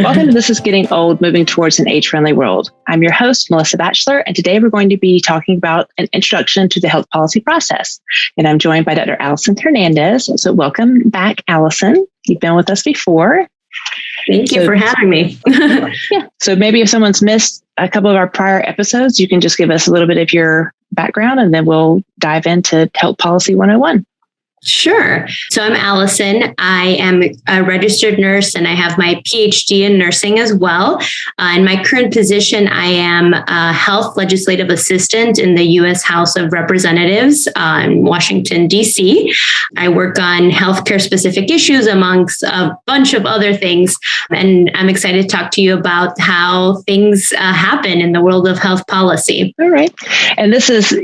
Welcome to This Is Getting Old, Moving Towards an Age-Friendly World. I'm your host, Melissa Batchelor, and today we're going to be talking about an introduction to the health policy process. And I'm joined by Dr. Alison Hernandez. So welcome back, Alison. You've been with us before. Thank you for having me. Yeah. So maybe if someone's missed a couple of our prior episodes, you can just give us a little bit of your background, and then we'll dive into Health Policy 101. Sure. So I'm Alison. I am a registered nurse and I have my PhD in nursing as well. In my current position, I am a health legislative assistant in the U.S. House of Representatives in Washington, D.C. I work on healthcare specific issues amongst a bunch of other things. And I'm excited to talk to you about how things happen in the world of health policy. All right. And this is,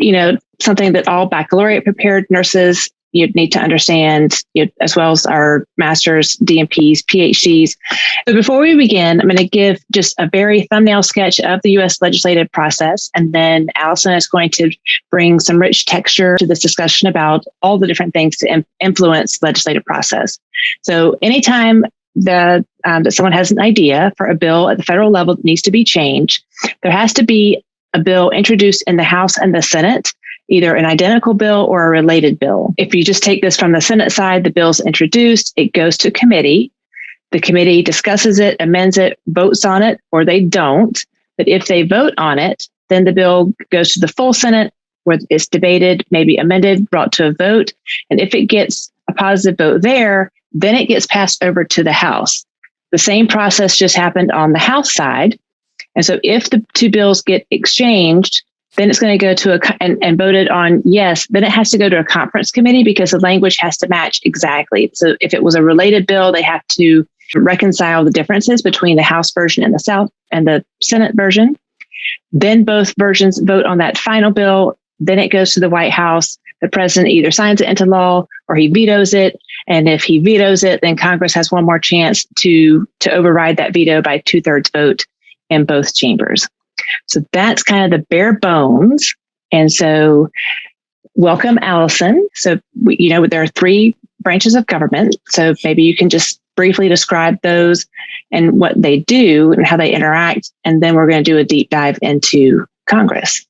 something that all baccalaureate prepared nurses you'd need to understand, as well as our masters, DNPs, PhDs. But before we begin, I'm going to give just a very thumbnail sketch of the U.S. legislative process. And then Alison is going to bring some rich texture to this discussion about all the different things to influence the legislative process. So anytime that someone has an idea for a bill at the federal level that needs to be changed, there has to be a bill introduced in the House and the Senate, either an identical bill or a related bill. If you just take this from the Senate side, the bill's introduced, it goes to committee. The committee discusses it, amends it, votes on it, or they don't. But if they vote on it, then the bill goes to the full Senate, where it's debated, maybe amended, brought to a vote. And if it gets a positive vote there, then it gets passed over to the House. The same process just happened on the House side. And so if the two bills get exchanged, then it's going to go to and voted on yes, then it has to go to a conference committee because the language has to match exactly. So if it was a related bill, they have to reconcile the differences between the House version and the Senate version. Then both versions vote on that final bill. Then it goes to the White House. The president either signs it into law or he vetoes it. And if he vetoes it, then Congress has one more chance to override that veto by 2/3 vote in both chambers. So that's kind of the bare bones. And so welcome, Alison. So, there are 3 branches of government. So maybe you can just briefly describe those and what they do and how they interact. And then we're going to do a deep dive into Congress.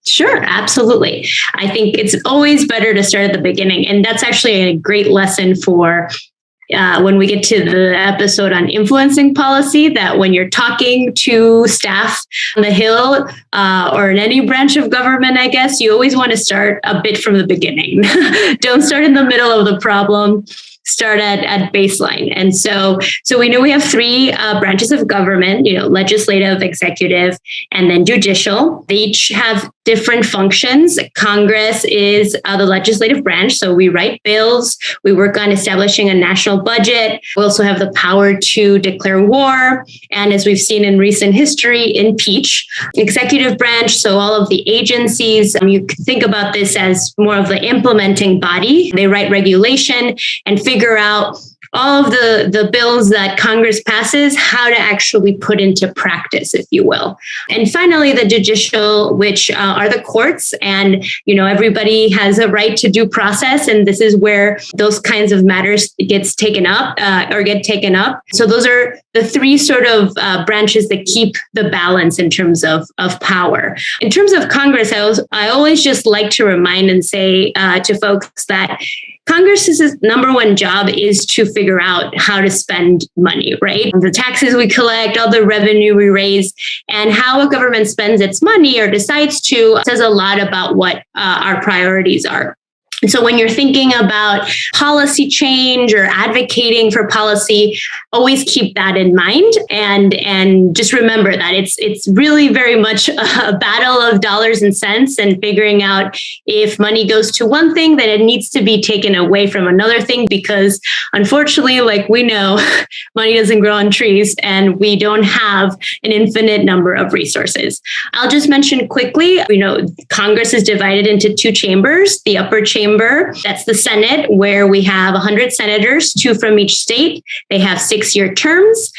Sure, absolutely. I think it's always better to start at the beginning. And that's actually a great lesson for when we get to the episode on influencing policy, that when you're talking to staff on the Hill or in any branch of government, I guess, you always want to start a bit from the beginning. Don't start in the middle of the problem. Start at baseline. And so we know we have 3 branches of government, legislative, executive, and then judicial. They each have different functions. Congress is the legislative branch. So we write bills. We work on establishing a national budget. We also have the power to declare war. And as we've seen in recent history, impeach. Executive branch, so all of the agencies, you can think about this as more of the implementing body. They write regulation and figure out all of the bills that Congress passes, how to actually put into practice, if you will. And finally, the judicial, which are the courts. And, everybody has a right to due process. And this is where those kinds of matters get taken up. So those are the 3 sort of branches that keep the balance in terms of power. In terms of Congress, I always just like to remind and say to folks that Congress's number one job is to figure out how to spend money, right? The taxes we collect, all the revenue we raise, and how a government spends its money or decides to says a lot about what our priorities are. And so when you're thinking about policy change or advocating for policy, always keep that in mind and just remember that it's really very much a battle of dollars and cents and figuring out if money goes to one thing, then it needs to be taken away from another thing, because unfortunately, like we know, money doesn't grow on trees and we don't have an infinite number of resources. I'll just mention quickly, Congress is divided into 2 chambers. The upper chamber chamber. That's the Senate, where we have 100 senators, 2 from each state. They have 6-year terms.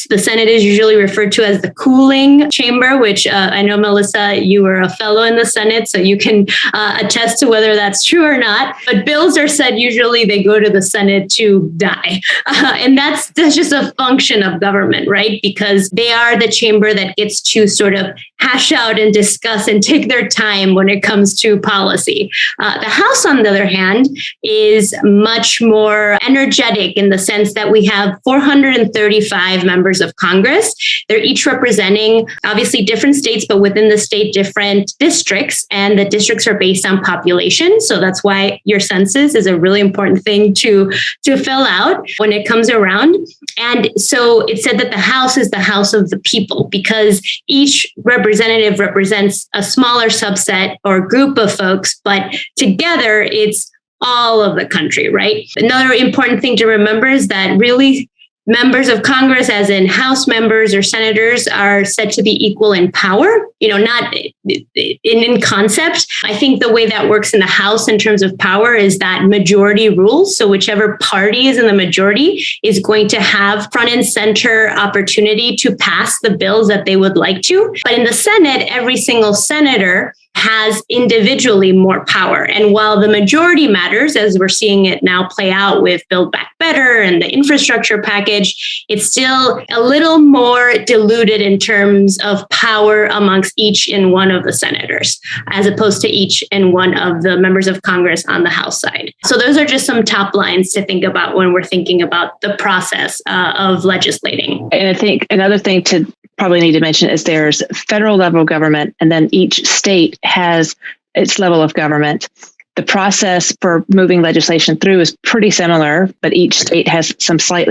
The Senate is usually referred to as the cooling chamber, which I know, Melissa, you were a fellow in the Senate, so you can attest to whether that's true or not. But bills are said usually they go to the Senate to die. And that's just a function of government, right? Because they are the chamber that gets to sort of hash out and discuss and take their time when it comes to policy. The House, on the other hand, is much more energetic in the sense that we have 435 members of Congress. They're each representing, obviously, different states, but within the state, different districts. And the districts are based on population. So that's why your census is a really important thing to fill out when it comes around. And so it said that the House is the House of the people, because each representative represents a smaller subset or group of folks, but together it's all of the country, right? Another important thing to remember is that really members of Congress, as in House members or senators, are said to be equal in power, not in concept. I think the way that works in the House in terms of power is that majority rules. So whichever party is in the majority is going to have front and center opportunity to pass the bills that they would like to. But in the Senate, every single senator has individually more power. And while the majority matters, as we're seeing it now play out with Build Back Better and the infrastructure package, it's still a little more diluted in terms of power amongst each and one of the senators, as opposed to each and one of the members of Congress on the House side. So those are just some top lines to think about when we're thinking about the process of legislating. And I think another thing to probably need to mention is there's federal level government, and then each state has its level of government. The process for moving legislation through is pretty similar, but each state has some slight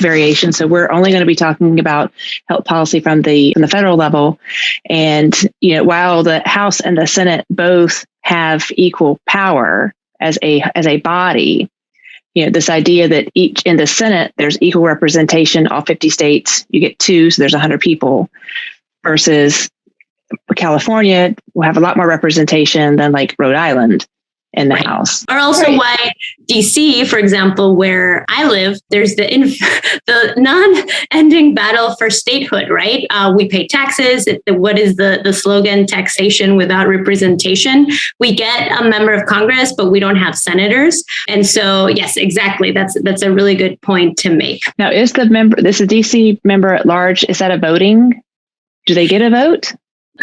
variation. So we're only going to be talking about health policy from the federal level. And while the House and the Senate both have equal power as a body, this idea that each in the Senate, there's equal representation, all 50 states, you get 2, so there's 100 people, versus California will have a lot more representation than like Rhode Island in the House. Or also why DC, for example, where I live, there's the non-ending battle for statehood, right? We pay taxes. What is the slogan? Taxation without representation. We get a member of Congress, but we don't have senators. And so, yes, exactly. That's a really good point to make. Now, is the DC member at large, is that a voting? Do they get a vote?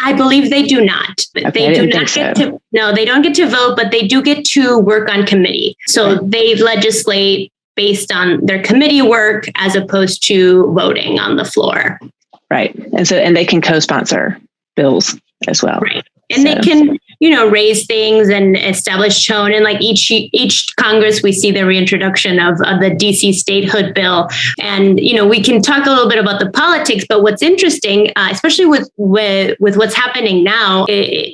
I believe they do not. Okay, they do not get to. No, they don't get to vote, but they do get to work on committee. So they legislate based on their committee work as opposed to voting on the floor. Right. And they can co-sponsor bills as well. Right. And they can, raise things and establish tone. And like each Congress, we see the reintroduction of the DC statehood bill. And, we can talk a little bit about the politics, but what's interesting, especially with what's happening now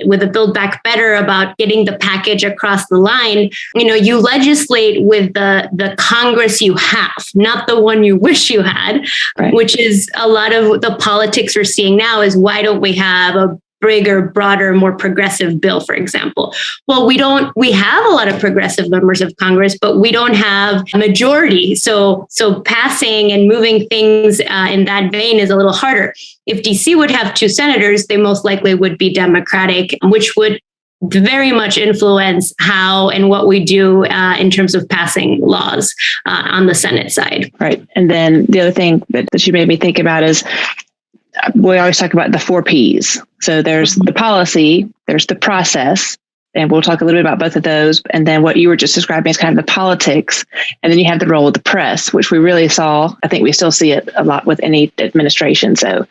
with the Build Back Better about getting the package across the line, you legislate with the Congress you have, not the one you wish you had, right. Which is a lot of the politics we're seeing now is why don't we have a bigger, broader, more progressive bill, for example. Well, we have a lot of progressive members of Congress, but we don't have a majority. So passing and moving things in that vein is a little harder. If DC would have 2 senators, they most likely would be Democratic, which would very much influence how and what we do in terms of passing laws on the Senate side. Right. And then the other thing that you made me think about is we always talk about the 4 Ps. So there's the policy, there's the process, and we'll talk a little bit about both of those. And then what you were just describing is kind of the politics. And then you have the role of the press, which we really saw. I think we still see it a lot with any administration. So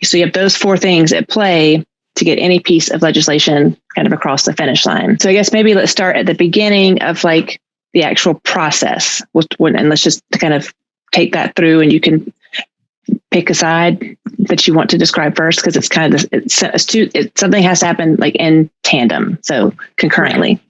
you have those 4 things at play to get any piece of legislation kind of across the finish line. So I guess maybe let's start at the beginning of like the actual process. And let's just kind of take that through, and you can pick a side that you want to describe first, because it's kind of something has to happen like in tandem, so concurrently.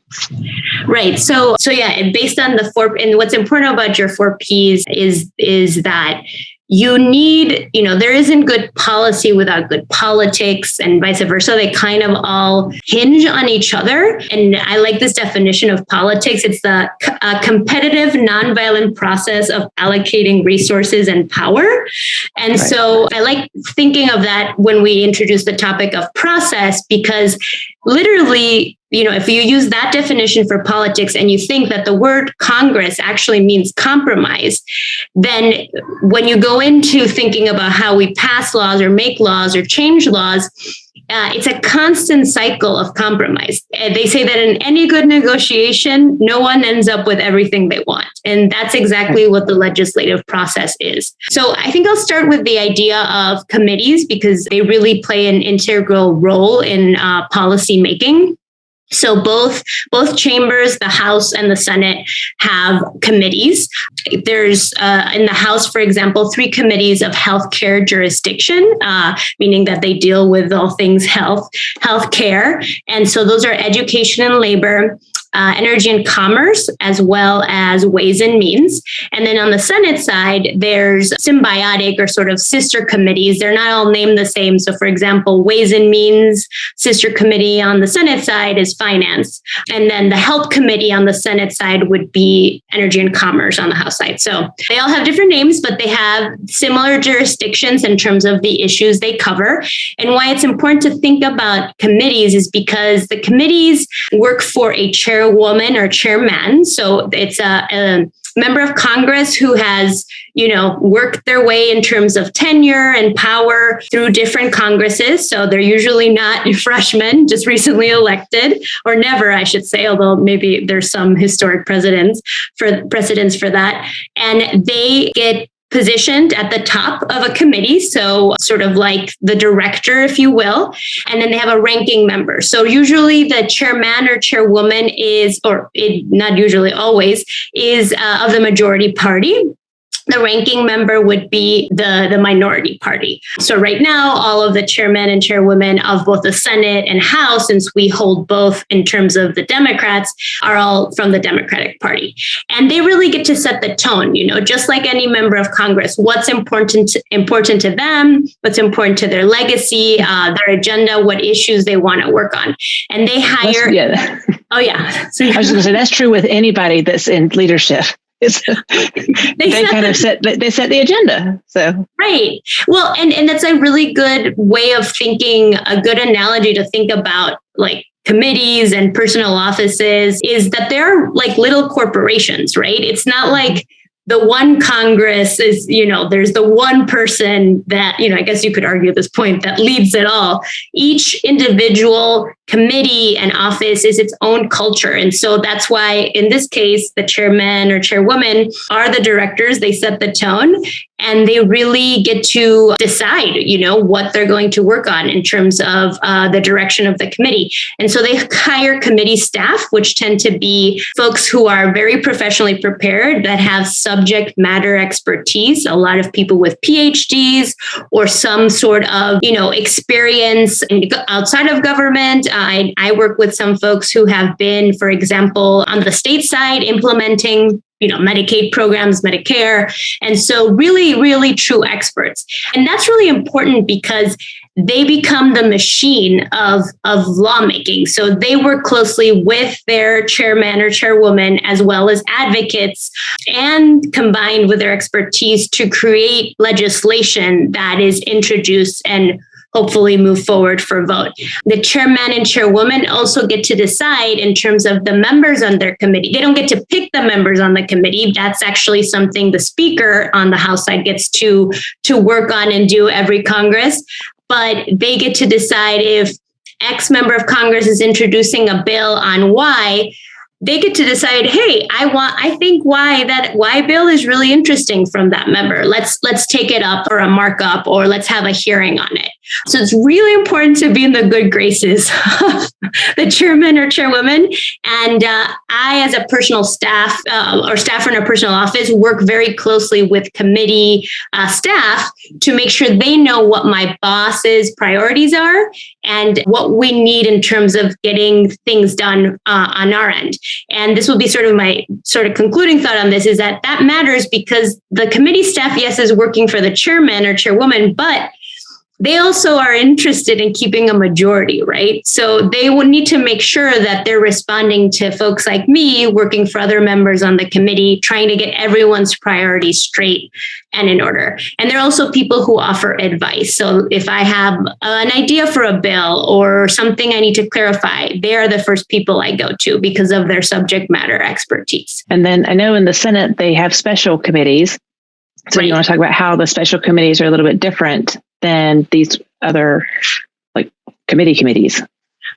Right. So yeah, based on the 4, and what's important about your 4 Ps is that you need, there isn't good policy without good politics, and vice versa. They kind of all hinge on each other. And I like this definition of politics. It's the competitive, nonviolent process of allocating resources and power. And right. So I like thinking of that when we introduce the topic of process, because literally, if you use that definition for politics and you think that the word Congress actually means compromise, then when you go into thinking about how we pass laws or make laws or change laws, it's a constant cycle of compromise. They say that in any good negotiation, no one ends up with everything they want. And that's exactly what the legislative process is. So I think I'll start with the idea of committees, because they really play an integral role in policy making. So both chambers, the House and the Senate, have committees. There's in the House, for example, 3 committees of healthcare jurisdiction, meaning that they deal with all things healthcare. And so those are education and labor, energy and commerce, as well as ways and means. And then on the Senate side, there's symbiotic or sort of sister committees. They're not all named the same. So for example, ways and means sister committee on the Senate side is finance. And then the health committee on the Senate side would be energy and commerce on the House side. So they all have different names, but they have similar jurisdictions in terms of the issues they cover. And why it's important to think about committees is because the committees work for a chairwoman or chairman. So it's a member of Congress who has, worked their way in terms of tenure and power through different Congresses. So they're usually not freshmen, just recently elected, or never, I should say, although maybe there's some historic precedents for that. And they get positioned at the top of a committee, so sort of like the director, if you will, and then they have a ranking member. So usually the chairman or chairwoman is, not usually, always, is of the majority party. The ranking member would be the minority party. So right now, all of the chairmen and chairwomen of both the Senate and House, since we hold both in terms of the Democrats, are all from the Democratic Party. And they really get to set the tone, just like any member of Congress, what's important to them, what's important to their legacy, their agenda, what issues they want to work on. And they hire... Oh, yeah. So, I was going to say, that's true with anybody that's in leadership. They set the agenda. So right. Well, and that's a really good way of thinking, a good analogy to think about like committees and personal offices is that they're like little corporations, right? It's not like the one Congress is, there's the one person that, I guess you could argue at this point, that leads it all. Each individual committee and office is its own culture. And so that's why in this case, the chairman or chairwoman are the directors. They set the tone and they really get to decide, what they're going to work on in terms of the direction of the committee. And so they hire committee staff, which tend to be folks who are very professionally prepared, that have subject matter expertise, a lot of people with PhDs or some sort of, experience outside of government. I work with some folks who have been, for example, on the state side, implementing Medicaid programs, Medicare. And so really, really true experts. And that's really important because they become the machine of lawmaking. So they work closely with their chairman or chairwoman, as well as advocates, and combined with their expertise to create legislation that is introduced and hopefully move forward for vote. The chairman and chairwoman also get to decide in terms of the members on their committee. They don't get to pick the members on the committee. That's actually something the speaker on the House side gets to work on and do every Congress. But they get to decide if X member of Congress is introducing a bill on Y. They get to decide, hey, I think Y bill is really interesting from that member. Let's take it up for a markup, or let's have a hearing on it. So it's really important to be in the good graces of the chairman or chairwoman. And I, as a personal staff or staffer in a personal office, work very closely with committee staff to make sure they know what my boss's priorities are and what we need in terms of getting things done on our end. And this will be sort of my sort of concluding thought on this, is that matters because the committee staff, yes, is working for the chairman or chairwoman, but they also are interested in keeping a majority, right? So they will need to make sure that they're responding to folks like me working for other members on the committee, trying to get everyone's priorities straight and in order. And there are also people who offer advice. So if I have an idea for a bill or something I need to clarify, they are the first people I go to because of their subject matter expertise. And then I know in the Senate, they have special committees. So you want to talk about how the special committees are a little bit different than these other like committees.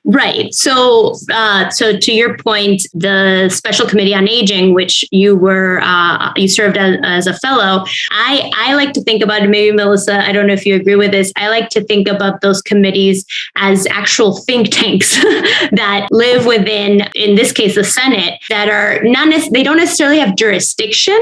Right. So to your point, the Special Committee on Aging, which you served as a fellow, I like to think about it, maybe Melissa, I don't know if you agree with this. I like to think about those committees as actual think tanks that live within, in this case, the Senate, that are they don't necessarily have jurisdiction.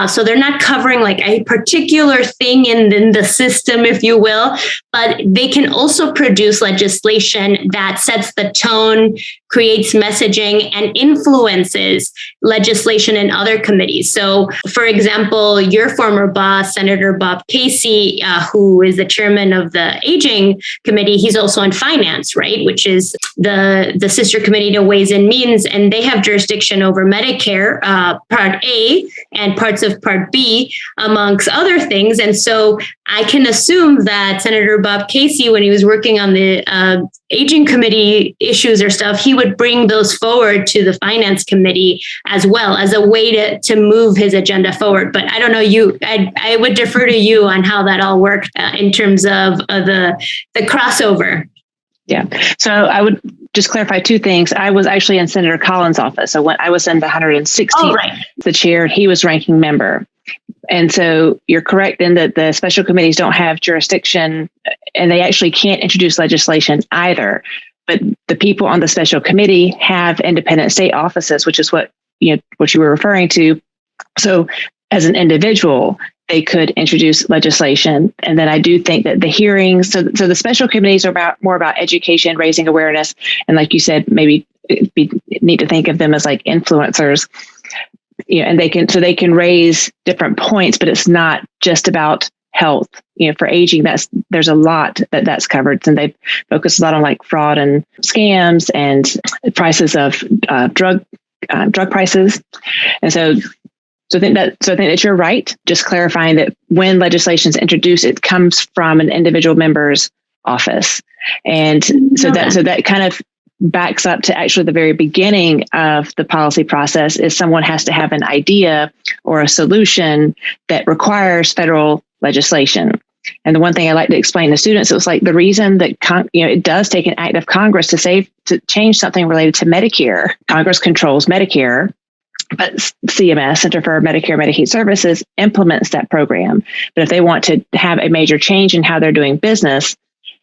So they're not covering like a particular thing in the system, if you will, but they can also produce legislation that sets the tone, creates messaging, and influences legislation in other committees. So, for example, your former boss, Senator Bob Casey, who is the chairman of the Aging Committee, he's also on Finance, right, which is the sister committee to Ways and Means, and they have jurisdiction over Medicare, Part A and parts of Part B, amongst other things. And so I can assume that Senator Bob Casey, when he was working on the Aging Committee issues or stuff, he would bring those forward to the Finance Committee as well as a way to move his agenda forward. But I don't know, I would defer to you on how that all worked in terms of the crossover. Yeah. So I would just clarify two things. I was actually in Senator Collins' office. So when I was in the 116th, the chair, he was ranking member. And so you're correct in that the special committees don't have jurisdiction and they actually can't introduce legislation either. But the people on the special committee have independent state offices, which is what you were referring to. So as an individual, they could introduce legislation. And then I do think that the hearings, so the special committees are more about education, raising awareness. And like you said, maybe need to think of them as like influencers. And they can raise different points, but it's not just about health. For aging, there's a lot that's covered, and they focus a lot on like fraud and scams and prices of drug prices. And so I think that you're right. Just clarifying that when legislation is introduced, it comes from an individual member's office, and so that kind of backs up to actually the very beginning of the policy process is someone has to have an idea or a solution that requires federal legislation. And the one thing I like to explain to students, it was like the reason that it does take an act of Congress to change something related to Medicare. Congress controls Medicare, but CMS, Center for Medicare and Medicaid Services, implements that program. But if they want to have a major change in how they're doing business,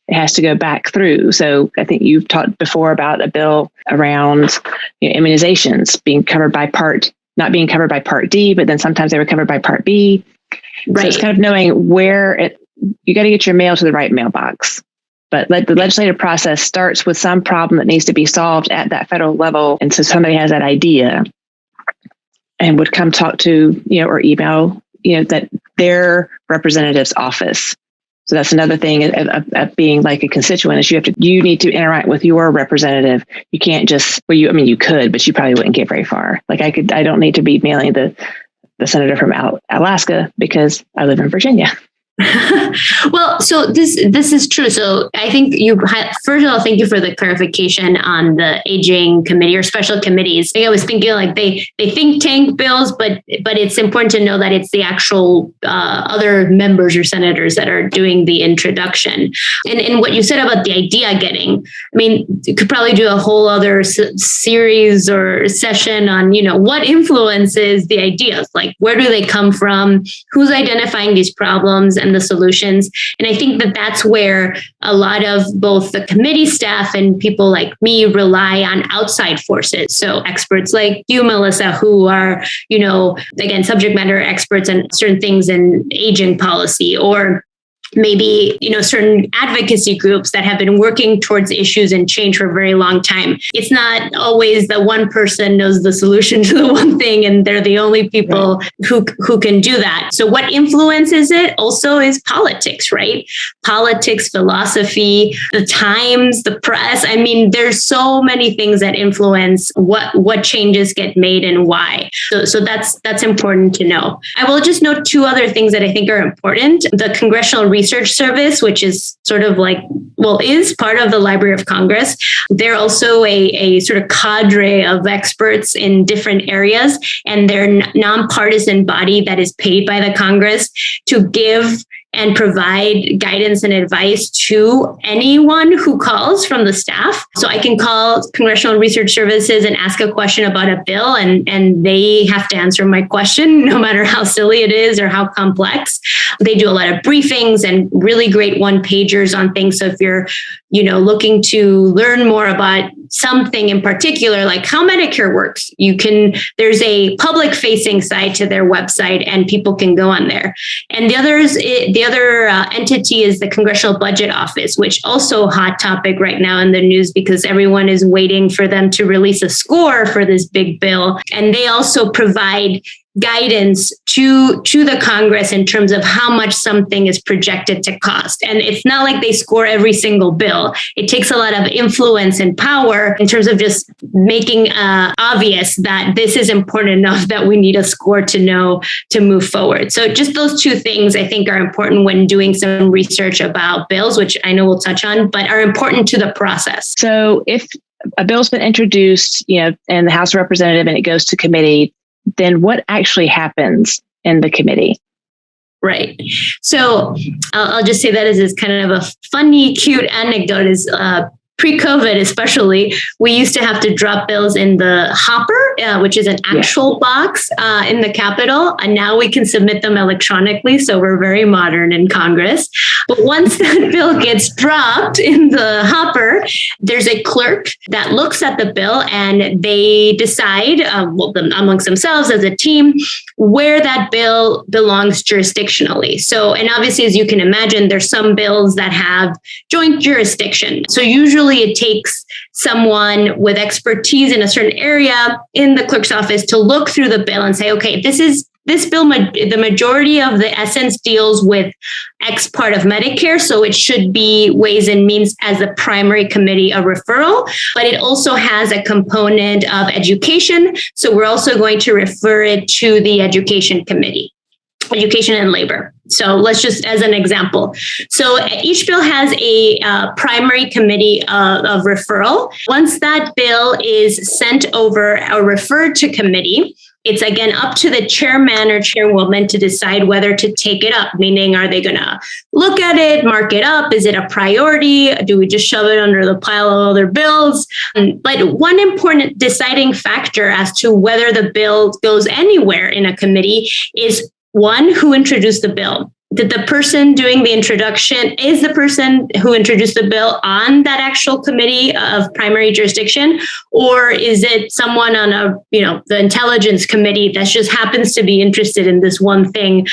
it has to go back through. So I think you've talked before about a bill around immunizations not being covered by Part D, but then sometimes they were covered by Part B. Right. So it's kind of knowing where you got to get your mail to the right mailbox. But the legislative process starts with some problem that needs to be solved at that federal level. And so somebody has that idea and would come talk to, or email, that their representative's office. So that's another thing of being like a constituent is you need to interact with your representative. You can't just, you could, but you probably wouldn't get very far. Like I don't need to be mailing the senator from Alaska because I live in Virginia. Well, so this is true. So I think first of all, thank you for the clarification on the aging committee or special committees. I was thinking like they think tank bills, but it's important to know that it's the actual other members or senators that are doing the introduction. And what you said about the idea getting, you could probably do a whole other series or session on, what influences the ideas, like where do they come from, who's identifying these problems and the solutions. And I think that that's where a lot of both the committee staff and people like me rely on outside forces. So experts like you, Melissa, who are, again, subject matter experts on certain things in aging policy, or maybe, certain advocacy groups that have been working towards issues and change for a very long time. It's not always that one person knows the solution to the one thing and they're the only people who can do that. So what influences it also is politics, right? Politics, philosophy, the Times, the press. I mean, there's so many things that influence what changes get made and why. So that's important to know. I will just note two other things that I think are important. The Congressional Research Service, which is sort of is part of the Library of Congress. They're also a sort of cadre of experts in different areas, and they're a nonpartisan body that is paid by the Congress to give and provide guidance and advice to anyone who calls from the staff. So I can call Congressional Research Services and ask a question about a bill, and they have to answer my question, no matter how silly it is or how complex. They do a lot of briefings and really great one-pagers on things. So if you're, looking to learn more about something in particular, like how Medicare works, there's a public-facing side to their website, and people can go on there. And the other entity is the Congressional Budget Office, which also a hot topic right now in the news because everyone is waiting for them to release a score for this big bill. And they also provide guidance to the Congress in terms of how much something is projected to cost. And it's not like they score every single bill. It takes a lot of influence and power in terms of just making obvious that this is important enough that we need a score to know to move forward. So just those two things I think are important when doing some research about bills, which I know we'll touch on, but are important to the process. So if a bill's been introduced, in the House of Representatives and it goes to committee, then what actually happens in the committee? Right. So I'll just say that as kind of a funny, cute anecdote is pre-COVID, especially, we used to have to drop bills in the hopper, which is an actual box in the Capitol. And now we can submit them electronically. So we're very modern in Congress. But once that bill gets dropped in the hopper, there's a clerk that looks at the bill and they decide amongst themselves as a team where that bill belongs jurisdictionally. So, and obviously, as you can imagine, there's some bills that have joint jurisdiction. So usually it takes someone with expertise in a certain area in the clerk's office to look through the bill and say, okay, this bill, the majority of the essence deals with X part of Medicare. So it should be Ways and Means as the primary committee of referral, but it also has a component of education. So we're also going to refer it to the Education Committee. Education and Labor. So let's just, as an example. So each bill has a primary committee of referral. Once that bill is sent over or referred to committee, it's again up to the chairman or chairwoman to decide whether to take it up, meaning are they going to look at it, mark it up? Is it a priority? Do we just shove it under the pile of other bills? But one important deciding factor as to whether the bill goes anywhere in a committee is one, who introduced the bill. Did the person doing the introduction, is the person who introduced the bill on that actual committee of primary jurisdiction? Or is it someone on the intelligence committee that just happens to be interested in this one thing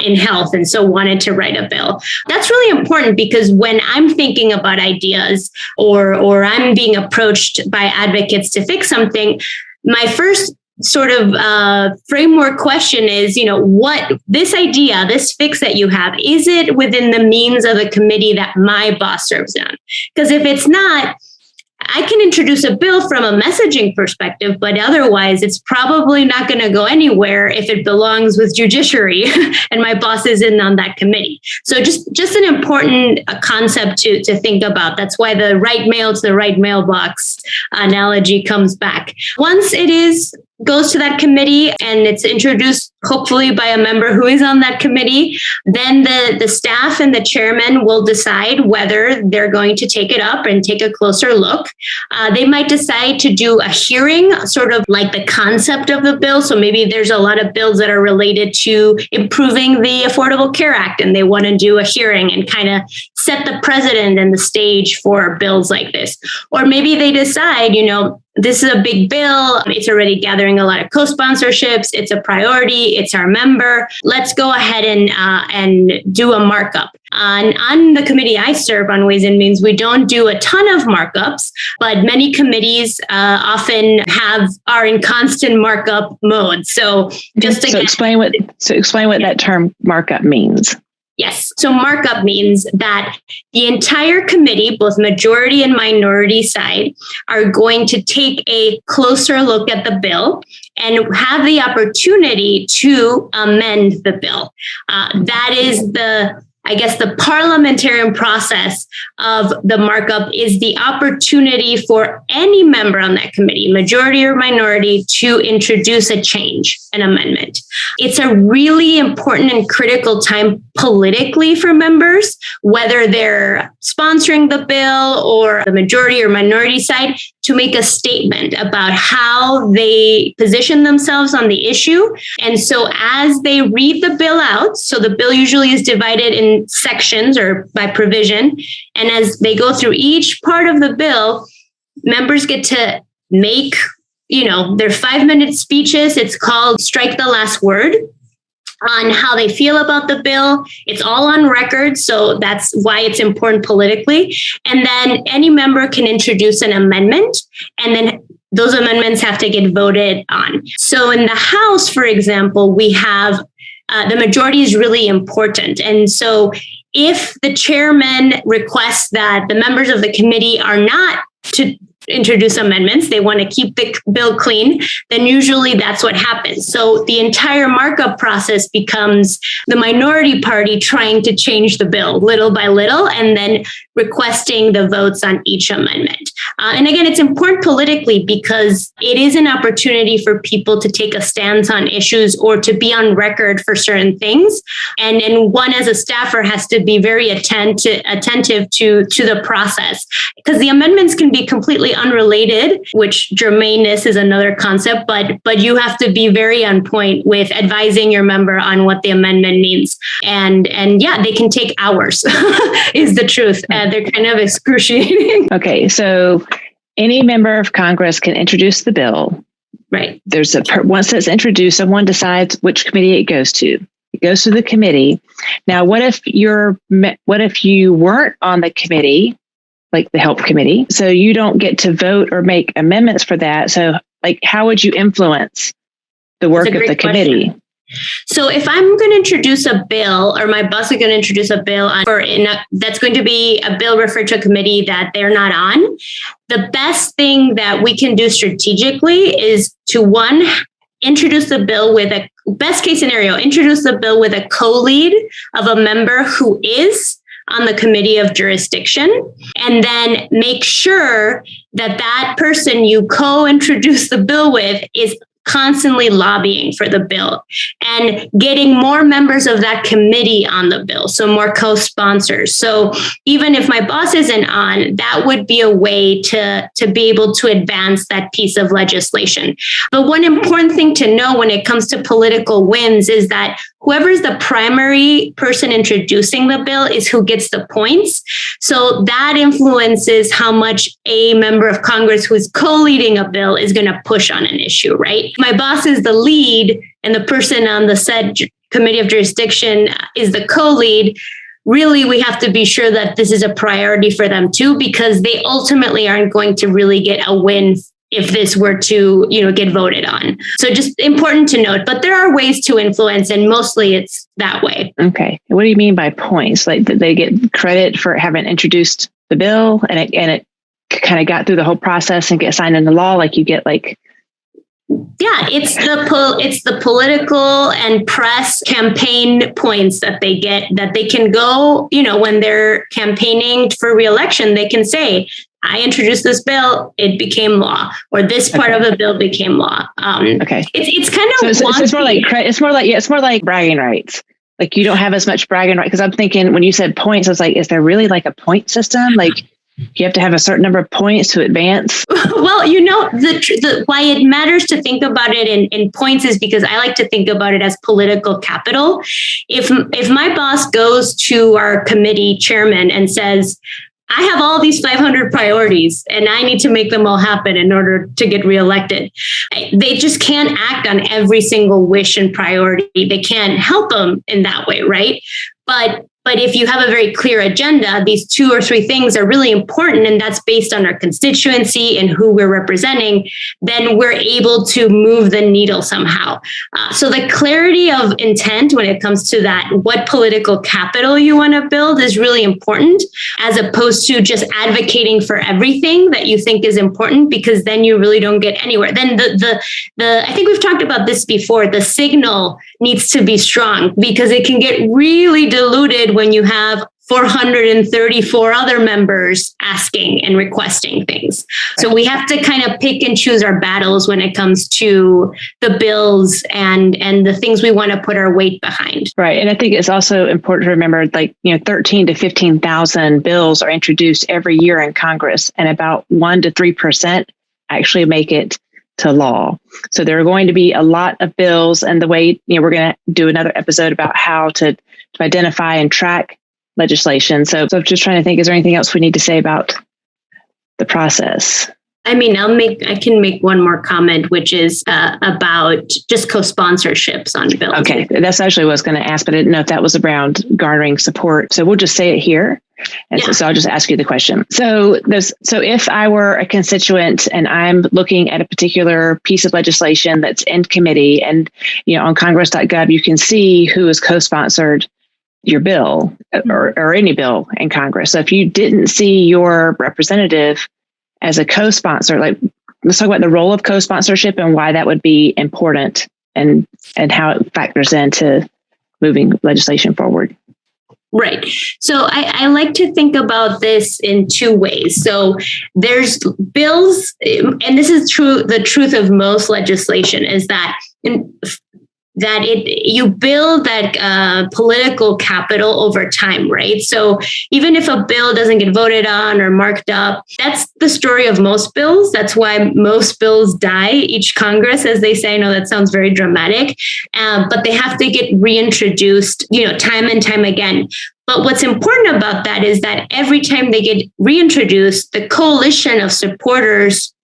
in health and so wanted to write a bill? That's really important because when I'm thinking about ideas or I'm being approached by advocates to fix something, my first sort of framework question is, what this idea, this fix that you have, is it within the means of the committee that my boss serves on? Because if it's not, I can introduce a bill from a messaging perspective, but otherwise it's probably not going to go anywhere if it belongs with judiciary and my boss isn't on that committee. So just an important concept to think about. That's why the right mail to the right mailbox analogy comes back. Once it goes to that committee and it's introduced hopefully by a member who is on that committee, then the staff and the chairman will decide whether they're going to take it up and take a closer look. They might decide to do a hearing, sort of like the concept of the bill. So maybe there's a lot of bills that are related to improving the Affordable Care Act, and they want to do a hearing and kind of set the precedent and the stage for bills like this. Or maybe they decide, this is a big bill. It's already gathering a lot of co-sponsorships. It's a priority. committee. It's our member. Let's go ahead and do a markup. On the committee I serve on Ways and Means, we don't do a ton of markups, but many committees often are in constant markup mode. So explain what that term markup means. Yes. So markup means that the entire committee, both majority and minority side, are going to take a closer look at the bill and have the opportunity to amend the bill. That is the parliamentarian process of the markup is the opportunity for any member on that committee, majority or minority, to introduce a change, an amendment. It's a really important and critical time politically for members, whether they're sponsoring the bill or the majority or minority side, to make a statement about how they position themselves on the issue. And so as they read the bill out, so the bill usually is divided in sections or by provision. And as they go through each part of the bill, members get to make, their 5-minute speeches. It's called Strike the Last Word, on how they feel about the bill. It's all on record, so that's why it's important politically. And then any member can introduce an amendment, and then those amendments have to get voted on. So in the House, for example, we have the majority is really important. And so if the chairman requests that the members of the committee are not to introduce amendments, they want to keep the bill clean, then usually that's what happens. So the entire markup process becomes the minority party trying to change the bill little by little, and then requesting the votes on each amendment. And again, it's important politically because it is an opportunity for people to take a stance on issues or to be on record for certain things. And then one as a staffer has to be very attentive to the process, because the amendments can be completely unrelated, which germaneness is another concept, but you have to be very on point with advising your member on what the amendment means. And yeah, they can take hours is the truth. They're kind of excruciating. Okay, so any member of Congress can introduce the bill. Right. Once it's introduced, someone decides which committee it goes to. It goes to the committee. Now, what if you weren't on the committee, like the help committee, so you don't get to vote or make amendments for that? So, how would you influence the work of the committee? Question. So if I'm going to introduce a bill, or my boss is going to introduce a bill that's going to be a bill referred to a committee that they're not on, the best thing that we can do strategically is to, one, introduce the bill with a best case scenario, introduce the bill with a co-lead of a member who is on the committee of jurisdiction, and then make sure that person you co-introduce the bill with is constantly lobbying for the bill and getting more members of that committee on the bill, so more co-sponsors. So even if my boss isn't on, that would be a way to be able to advance that piece of legislation. But one important thing to know when it comes to political wins is that whoever's the primary person introducing the bill is who gets the points. So that influences how much a member of Congress who's co-leading a bill is going to push on an issue, right? If my boss is the lead and the person on the said committee of jurisdiction is the co-lead, really, we have to be sure that this is a priority for them too, because they ultimately aren't going to really get a win if this were to, get voted on. So just important to note, but there are ways to influence, and mostly it's that way. Okay. What do you mean by points? Like, did they get credit for having introduced the bill and it kind of got through the whole process and get signed into law? Like you get Yeah, it's the political and press campaign points that they get, that they can go, when they're campaigning for re-election, they can say, I introduced this bill, it became law, or this part of the bill became law. Okay. It's kind of so it's more like bragging rights. Like you don't have as much bragging rights, because I'm thinking when you said points, I was like, is there really like a point system? Like you have to have a certain number of points to advance? Well, the why it matters to think about it in points is because I like to think about it as political capital. If my boss goes to our committee chairman and says, I have all these 500 priorities and I need to make them all happen in order to get reelected. They just can't act on every single wish and priority. They can't help them in that way, right? But if you have a very clear agenda, these 2 or 3 things are really important, and that's based on our constituency and who we're representing, then we're able to move the needle somehow. So the clarity of intent when it comes to that, what political capital you want to build is really important, as opposed to just advocating for everything that you think is important, because then you really don't get anywhere. Then I think we've talked about this before, the signal needs to be strong, because it can get really diluted when you have 434 other members asking and requesting things. So we have to kind of pick and choose our battles when it comes to the bills and the things we want to put our weight behind. Right. And I think it's also important to remember, 13 to 15,000 bills are introduced every year in Congress, and about 1 to 3% actually make it to law. So there are going to be a lot of bills, and the way, we're going to do another episode about how to identify and track legislation. So I'm just trying to think, is there anything else we need to say about the process? I mean, I can make one more comment, which is about just co-sponsorships on bills. Okay, that's actually what I was going to ask, but I didn't know if that was around garnering support. So we'll just say it here. And so I'll just ask you the question. So if I were a constituent and I'm looking at a particular piece of legislation that's in committee, and on congress.gov, you can see who has co-sponsored your bill or any bill in Congress. So if you didn't see your representative as a co-sponsor, let's talk about the role of co-sponsorship and why that would be important and how it factors into moving legislation forward. Right. So I like to think about this in 2 ways. So there's bills, and this is true. The truth of most legislation is that you build that political capital over time, right? So even if a bill doesn't get voted on or marked up, that's the story of most bills. That's why most bills die each Congress, as they say. I know that sounds very dramatic, but they have to get reintroduced, time and time again. But what's important about that is that every time they get reintroduced, the coalition of supporters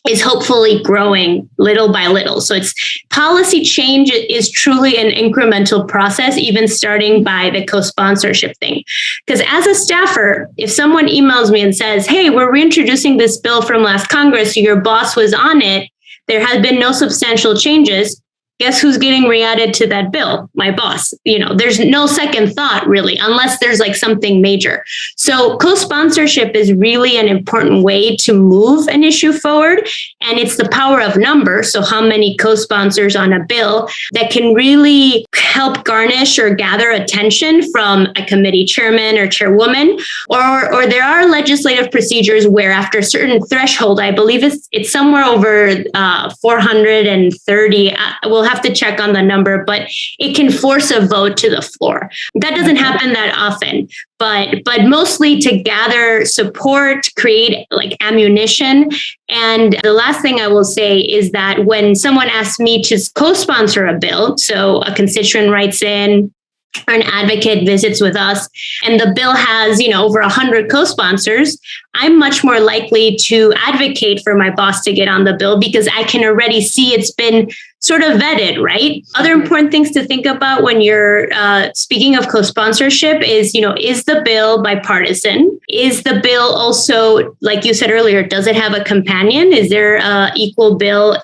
is hopefully growing little by little. So it's policy change is truly an incremental process, even starting by the co-sponsorship thing. Because as a staffer, if someone emails me and says, hey, we're reintroducing this bill from last Congress, your boss was on it, there has been no substantial changes, guess who's getting re-added to that bill? My boss. There's no second thought really, unless there's something major. So co-sponsorship is really an important way to move an issue forward. And it's the power of numbers. So how many co-sponsors on a bill that can really help garnish or gather attention from a committee chairman or chairwoman, or there are legislative procedures where after a certain threshold, I believe it's somewhere over 430, we'll have to check on the number, but it can force a vote to the floor. That doesn't happen that often, but mostly to gather support, create ammunition. And the last thing I will say is that when someone asks me to co-sponsor a bill, so a constituent writes in, or an advocate visits with us, and the bill has, over 100 co-sponsors, I'm much more likely to advocate for my boss to get on the bill because I can already see it's been sort of vetted, right? Other important things to think about when you're speaking of co-sponsorship is, is the bill bipartisan? Is the bill also, like you said earlier, does it have a companion? Is there an equal bill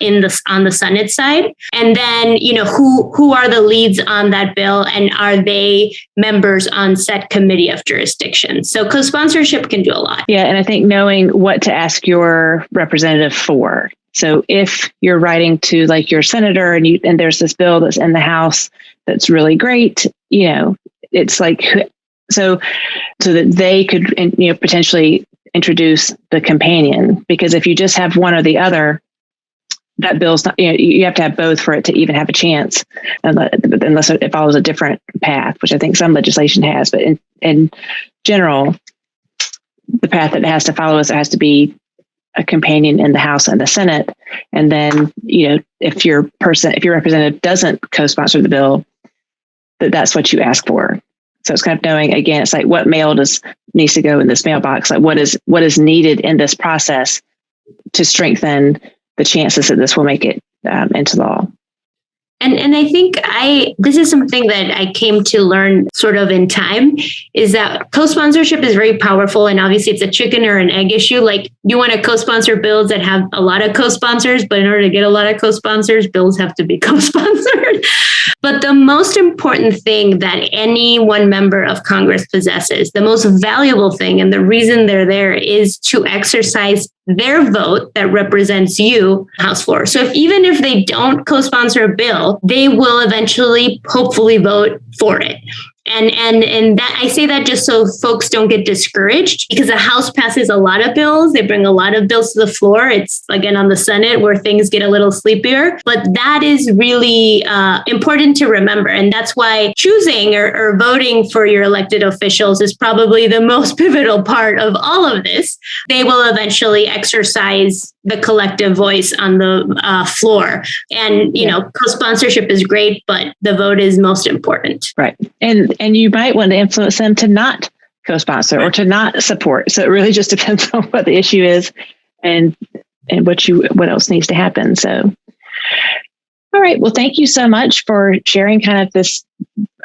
on the Senate side? And then, who are the leads on that bill, and are they members on set committee of jurisdiction? So co-sponsorship can do a lot. Yeah, and I think knowing what to ask your representative for. So if you're writing to your senator and there's this bill that's in the House that's really great, it's so that they could, potentially introduce the companion, because if you just have one or the other, that bill's not, you have to have both for it to even have a chance, unless it follows a different path, which I think some legislation has. But in general, the path that it has to follow is it has to be a companion in the House and the Senate. And then, if your representative doesn't co-sponsor the bill, that's what you ask for. So it's kind of knowing, again, it's like what mail needs to go in this mailbox? Like what is needed in this process to strengthen the chances that this will make it into law. And I think this is something that I came to learn sort of in time, is that co-sponsorship is very powerful. And obviously it's a chicken or an egg issue. Like you want to co-sponsor bills that have a lot of co-sponsors, but in order to get a lot of co-sponsors, bills have to be co-sponsored. But the most important thing that any one member of Congress possesses, the most valuable thing, and the reason they're there is to exercise their vote that represents you, House floor. So even if they don't co-sponsor a bill, they will eventually, hopefully, vote for it. And that I say that just so folks don't get discouraged, because the House passes a lot of bills. They bring a lot of bills to the floor. It's again on the Senate where things get a little sleepier. But that is really important to remember. And that's why choosing or voting for your elected officials is probably the most pivotal part of all of this. They will eventually exercise the collective voice on the floor. And, co-sponsorship is great, but the vote is most important. Right. And you might want to influence them to not co-sponsor or to not support. So it really just depends on what the issue is and what else needs to happen. So, all right. Well, thank you so much for sharing kind of this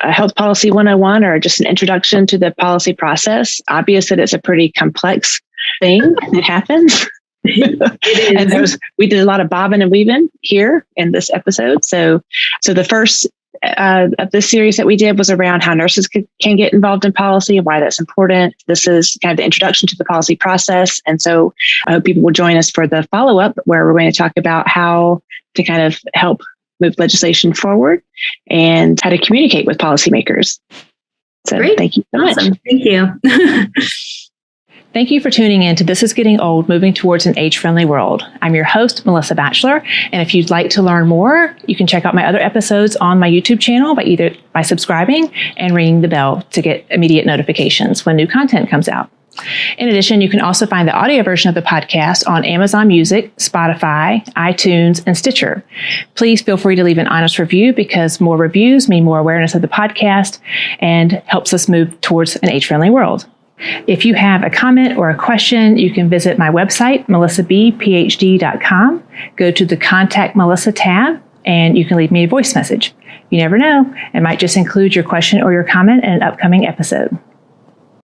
Health Policy 101, or just an introduction to the policy process. Obvious that it's a pretty complex thing that happens. And we did a lot of bobbing and weaving here in this episode. So the first of this series that we did was around how nurses can get involved in policy and why that's important. This is kind of the introduction to the policy process. And so I hope people will join us for the follow-up, where we're going to talk about how to kind of help move legislation forward and how to communicate with policymakers. So Great. Thank you so much. Thank you. Thank you for tuning in to This is Getting Old, Moving Towards an Age-Friendly World. I'm your host, Melissa Batchelor, and if you'd like to learn more, you can check out my other episodes on my YouTube channel by subscribing and ringing the bell to get immediate notifications when new content comes out. In addition, you can also find the audio version of the podcast on Amazon Music, Spotify, iTunes, and Stitcher. Please feel free to leave an honest review, because more reviews mean more awareness of the podcast and helps us move towards an age-friendly world. If you have a comment or a question, you can visit my website, melissabphd.com. Go to the Contact Melissa tab, and you can leave me a voice message. You never know, it might just include your question or your comment in an upcoming episode.